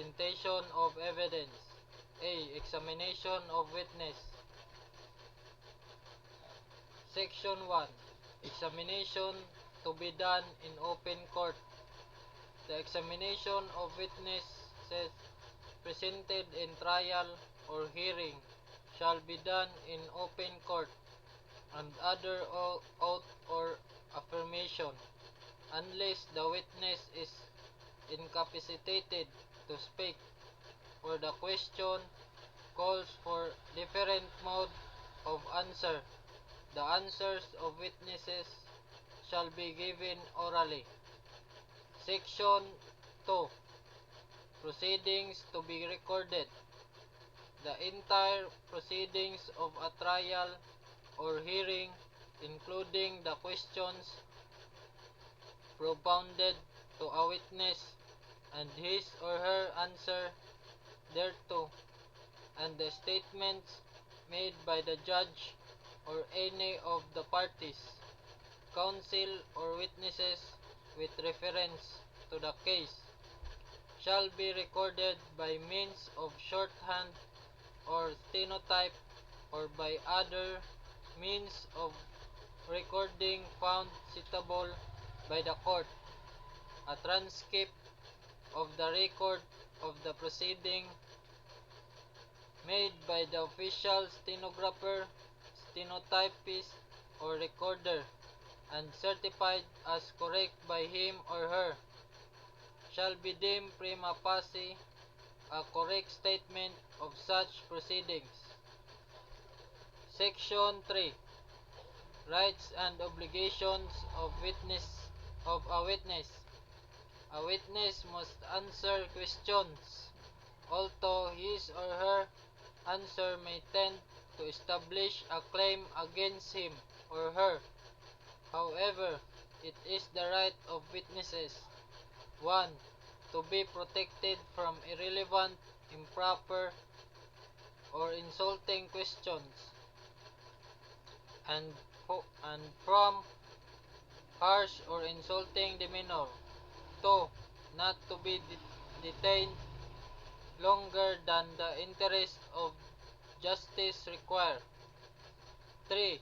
presentation of evidence. A. Examination of witness. Section 1. Examination to be done in open court. The examination of witnesses presented in trial or hearing shall be done in open court, and under oath or affirmation, unless the witness is incapacitated to speak, or the question calls for different mode of answer. The answers of witnesses shall be given orally. Section 2. Proceedings to be recorded. The entire proceedings of a trial or hearing, including the questions propounded to a witness and his or her answer thereto, and the statements made by the judge or any of the parties, counsel or witnesses with reference to the case, shall be recorded by means of shorthand or stenotype, or by other means of recording found suitable by the court. A transcript of the record of the proceeding made by the official stenographer, stenotypist, or recorder, and certified as correct by him or her, shall be deemed prima facie a correct statement of such proceedings. Section 3. Rights and obligations of a witness. A witness must answer questions, although his or her answer may tend to establish a claim against him or her. However, it is the right of witnesses: 1. To be protected from irrelevant, improper, or insulting questions, and from harsh or insulting demeanor. 2. Not to be detained longer than the interest of justice require. 3.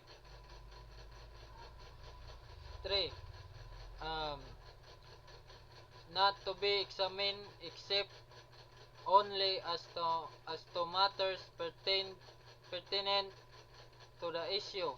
3. Not to be examined except only as to matters pertinent to the issue.